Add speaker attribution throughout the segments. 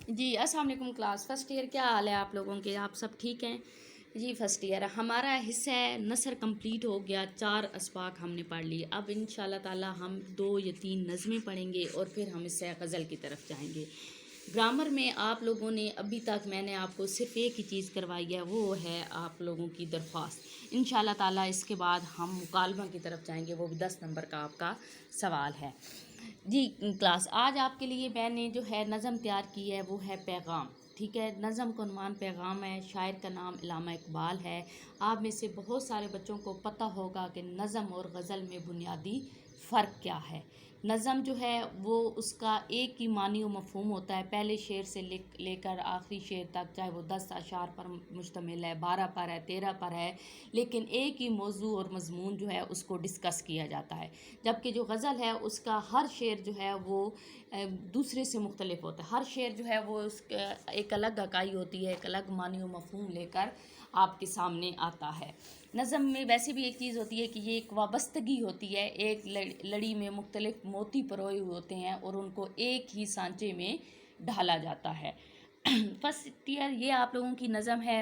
Speaker 1: جی السلام علیکم class first year, کیا حال ہے آپ لوگوں کے؟ آپ سب ٹھیک ہیں؟ جی فرسٹ ایئر ہمارا حصہ نثر کمپلیٹ ہو گیا، 4 اسباق ہم نے پڑھ لی۔ اب ان شاء اللہ تعالی ہم 2 یا 3 نظمیں پڑھیں گے اور پھر ہم اس سے غزل کی طرف جائیں گے۔ گرامر میں آپ لوگوں نے ابھی تک میں نے آپ کو صرف ایک ہی چیز کروائی ہے، وہ ہے آپ لوگوں کی درخواست۔ ان شاء اللہ تعالی اس کے بعد ہم مکالمہ کی طرف جائیں گے، وہ بھی 10 نمبر کا آپ کا سوال ہے۔ جی کلاس، آج آپ کے لیے میں نے جو ہے نظم تیار کی ہے وہ ہے پیغام، ٹھیک ہے۔ نظم کا عنوان پیغام ہے، شاعر کا نام علامہ اقبال ہے۔ آپ میں سے بہت سارے بچوں کو پتہ ہوگا کہ نظم اور غزل میں بنیادی فرق کیا ہے۔ نظم جو ہے وہ اس کا ایک ہی معنی و مفہوم ہوتا ہے، پہلے شعر سے لے کر آخری شعر تک، چاہے وہ 10 اشعار پر مشتمل ہے، 12 پر ہے، 13 پر ہے، لیکن ایک ہی موضوع اور مضمون جو ہے اس کو ڈسکس کیا جاتا ہے۔ جبکہ جو غزل ہے اس کا ہر شعر جو ہے وہ دوسرے سے مختلف ہوتا ہے، ہر شعر جو ہے وہ اس کا ایک الگ اکائی ہوتی ہے، ایک الگ معنی و مفہوم لے کر آپ کے سامنے آتا ہے۔ نظم میں ویسے بھی ایک چیز ہوتی ہے کہ یہ ایک وابستگی ہوتی ہے، ایک لڑی میں مختلف موتی پروئے ہوئے ہوتے ہیں اور ان کو ایک ہی سانچے میں ڈھالا جاتا ہے۔ فرسٹ ایئر یہ آپ لوگوں کی نظم ہے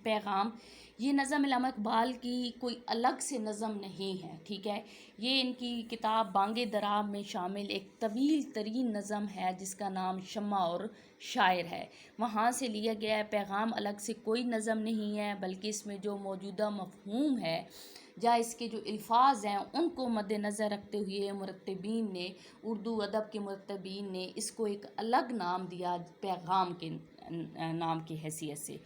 Speaker 1: پیغام۔ یہ نظم علامہ اقبال کی کوئی الگ سے نظم نہیں ہے، ٹھیک ہے۔ یہ ان کی کتاب بانگ درا میں شامل ایک طویل ترین نظم ہے جس کا نام شمع اور شاعر ہے، وہاں سے لیا گیا ہے۔ پیغام الگ سے کوئی نظم نہیں ہے، بلکہ اس میں جو موجودہ مفہوم ہے یا اس کے جو الفاظ ہیں ان کو مد نظر رکھتے ہوئے مرتبین نے، اردو ادب کے مرتبین نے اس کو ایک الگ نام دیا، پیغام کے نام کی حیثیت سے۔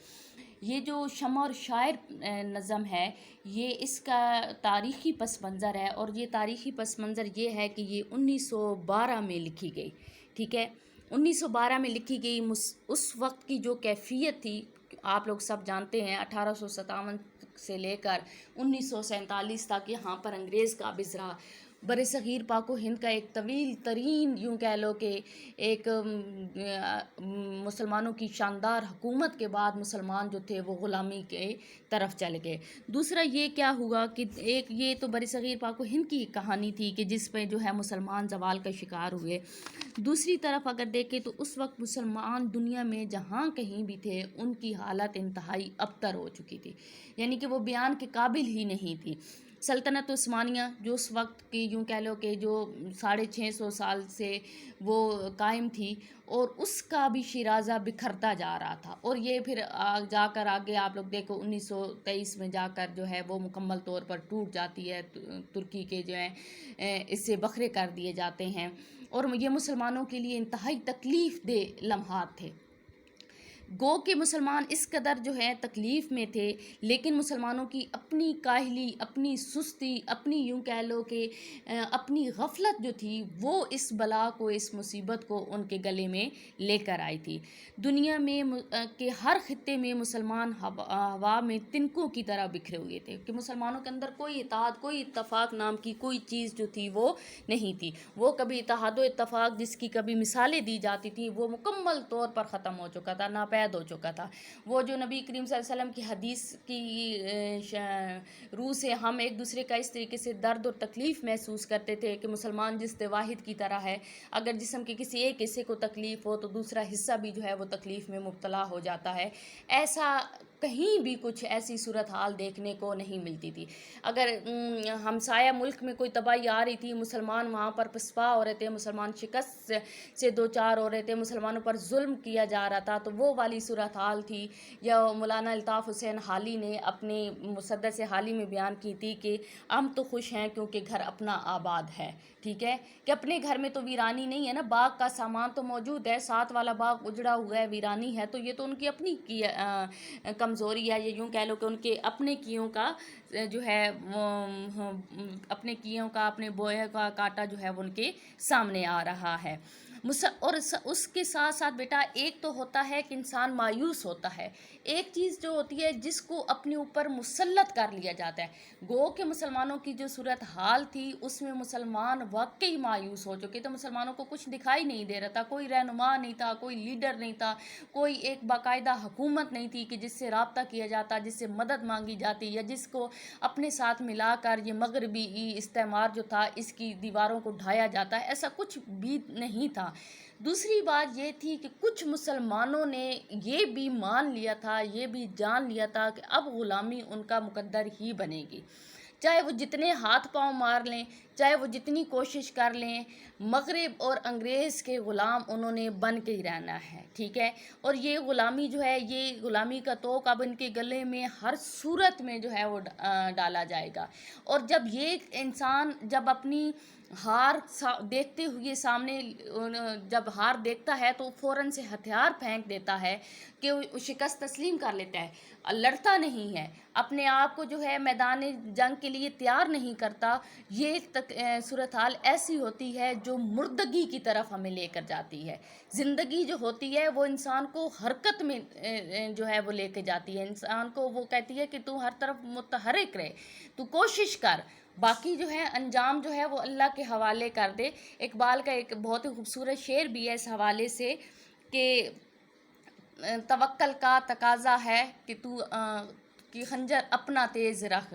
Speaker 1: یہ جو شمع اور شاعر نظم ہے، یہ اس کا تاریخی پس منظر ہے، اور یہ تاریخی پس منظر یہ ہے کہ یہ 1912 میں لکھی گئی، ٹھیک ہے۔ 1912 میں لکھی گئی۔ اس وقت کی جو کیفیت تھی آپ لوگ سب جانتے ہیں، 1857 سے لے کر 1947 تک یہاں پر انگریز قابض رہا۔ بر صغیر پاک و ہند کا ایک طویل ترین یوں کہہ لو کہ ایک مسلمانوں کی شاندار حکومت کے بعد مسلمان جو تھے وہ غلامی کے طرف چل گئے۔ دوسرا یہ کیا ہوا کہ ایک یہ تو بر صغیر پاک و ہند کی کہانی تھی کہ جس پہ جو ہے مسلمان زوال کا شکار ہوئے۔ دوسری طرف اگر دیکھیں تو اس وقت مسلمان دنیا میں جہاں کہیں بھی تھے ان کی حالت انتہائی ابتر ہو چکی تھی، یعنی کہ وہ بیان کے قابل ہی نہیں تھی۔ سلطنت عثمانیہ جو اس وقت کی یوں کہہ لو کہ جو 650 سال سے وہ قائم تھی، اور اس کا بھی شیرازہ بکھرتا جا رہا تھا، اور یہ پھر جا کر آگے آپ لوگ دیکھو 1923 میں جا کر جو ہے وہ مکمل طور پر ٹوٹ جاتی ہے، ترکی کے جو ہیں اس سے بکھرے کر دیے جاتے ہیں، اور یہ مسلمانوں کے لیے انتہائی تکلیف دہ لمحات تھے۔ گو کہ مسلمان اس قدر جو ہے تکلیف میں تھے، لیکن مسلمانوں کی اپنی کاہلی، اپنی سستی، اپنی یوں کہہ لو کہ اپنی غفلت جو تھی وہ اس بلا کو، اس مصیبت کو ان کے گلے میں لے کر آئی تھی۔ دنیا میں کے ہر خطے میں مسلمان ہوا میں تنکوں کی طرح بکھرے ہوئے تھے، کہ مسلمانوں کے اندر کوئی اتحاد، کوئی اتفاق نام کی کوئی چیز جو تھی وہ نہیں تھی۔ وہ کبھی اتحاد و اتفاق جس کی کبھی مثالیں دی جاتی تھیں وہ مکمل طور پر ختم ہو چکا تھا، ناپید ہو چکا تھا۔ وہ جو نبی کریم صلی اللہ علیہ وسلم کی حدیث کی روح سے ہم ایک دوسرے کا اس طریقے سے درد اور تکلیف محسوس کرتے تھے کہ مسلمان جسم واحد کی طرح ہے، اگر جسم کے کسی ایک حصے کو تکلیف ہو تو دوسرا حصہ بھی جو ہے وہ تکلیف میں مبتلا ہو جاتا ہے، ایسا کہیں بھی کچھ ایسی صورتحال دیکھنے کو نہیں ملتی تھی۔ اگر ہمسایہ ملک میں کوئی تباہی آ رہی تھی، مسلمان وہاں پر پسپا ہو رہے تھے، مسلمان شکست سے دوچار ہو رہے تھے، مسلمانوں پر ظلم کیا جا رہا تھا، تو وہ والی صورتحال تھی۔ یا مولانا الطاف حسین حالی نے اپنے مسدس حالی میں بیان کی تھی کہ ہم تو خوش ہیں کیونکہ گھر اپنا آباد ہے، ٹھیک ہے، کہ اپنے گھر میں تو ویرانی نہیں ہے نا، باغ کا سامان تو موجود ہے، ساتھ والا باغ اجڑا ہوا ہے، ویرانی ہے، تو یہ تو ان کی اپنی کمزوری ہے، یہ یوں کہہ لو کہ ان کے اپنے کیوں کا جو ہے اپنے کیوں کا، اپنے بوئے کا کاٹا جو ہے وہ ان کے سامنے آ رہا ہے۔ اور اس کے ساتھ ساتھ بیٹا ایک تو ہوتا ہے کہ انسان مایوس ہوتا ہے، ایک چیز جو ہوتی ہے جس کو اپنے اوپر مسلط کر لیا جاتا ہے۔ گو کہ مسلمانوں کی جو صورتحال تھی اس میں مسلمان واقعی مایوس ہو چکے تھے، مسلمانوں کو کچھ دکھائی نہیں دے رہا تھا، کوئی رہنما نہیں تھا، کوئی لیڈر نہیں تھا، کوئی ایک باقاعدہ حکومت نہیں تھی کہ جس سے رابطہ کیا جاتا، جس سے مدد مانگی جاتی، یا جس کو اپنے ساتھ ملا کر یہ مغربی استعمار جو تھا اس کی دیواروں کو ڈھایا جاتا ہے، ایسا کچھ بھی نہیں تھا۔ دوسری بات یہ تھی کہ کچھ مسلمانوں نے یہ بھی مان لیا تھا، یہ بھی جان لیا تھا کہ اب غلامی ان کا مقدر ہی بنے گی، چاہے وہ جتنے ہاتھ پاؤں مار لیں، چاہے وہ جتنی کوشش کر لیں، مغرب اور انگریز کے غلام انہوں نے بن کے ہی رہنا ہے، ٹھیک ہے۔ اور یہ غلامی جو ہے، یہ غلامی کا طوق اب ان کے گلے میں ہر صورت میں جو ہے وہ ڈالا جائے گا۔ اور جب یہ انسان جب اپنی ہار دیکھتے ہوئے سامنے، جب ہار دیکھتا ہے تو فوراً سے ہتھیار پھینک دیتا ہے کہ وہ شکست تسلیم کر لیتا ہے، لڑتا نہیں ہے، اپنے آپ کو جو ہے میدان جنگ کے لیے تیار نہیں کرتا، یہ صورتحال ایسی ہوتی ہے جو مردگی کی طرف ہمیں لے کر جاتی ہے۔ زندگی جو ہوتی ہے وہ انسان کو حرکت میں جو ہے وہ لے کے جاتی ہے، انسان کو وہ کہتی ہے کہ تو ہر طرف متحرک رہے، تو کوشش کر، باقی جو ہے انجام جو ہے وہ اللہ کے حوالے کر دے۔ اقبال کا ایک بہت ہی خوبصورت شعر بھی ہے اس حوالے سے کہ توکل کا تقاضا ہے کہ کہ خنجر اپنا تیز رکھ،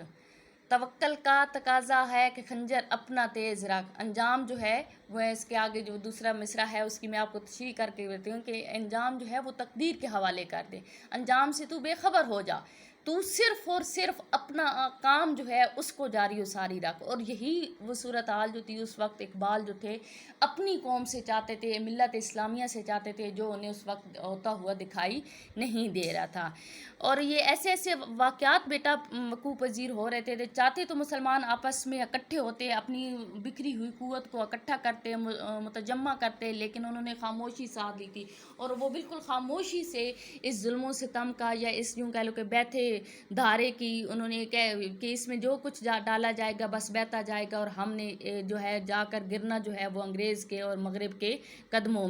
Speaker 1: توکل کا تقاضا ہے کہ خنجر اپنا تیز رکھ، انجام جو ہے وہ اس کے آگے جو دوسرا مصرع ہے اس کی میں آپ کو تشریح کر کے دیتی ہوں کہ انجام جو ہے وہ تقدیر کے حوالے کر دے، انجام سے تو بے خبر ہو جا، تو صرف اور صرف اپنا کام جو ہے اس کو جاری و ساری رکھ۔ اور یہی وہ صورتحال جو تھی اس وقت اقبال جو تھے اپنی قوم سے چاہتے تھے، ملت اسلامیہ سے چاہتے تھے، جو انہیں اس وقت ہوتا ہوا دکھائی نہیں دے رہا تھا۔ اور یہ ایسے ایسے واقعات بیٹا وقوع پذیر ہو رہے تھے، چاہتے تو مسلمان آپس میں اکٹھے ہوتے، اپنی بکھری ہوئی قوت کو اکٹھا کرتے، متجمع کرتے، لیکن انہوں نے خاموشی ساتھ لی تھی، اور وہ بالکل خاموشی سے اس ظلم و ستم کا، یا اس یوں کہہ لو کہ بیتھے دھارے کی، انہوں نے کہ اس میں جو کچھ ڈالا جائے گا بس بہتا جائے گا، اور ہم نے جو ہے جا کر گرنا جو ہے وہ انگریز کے اور مغرب کے قدموں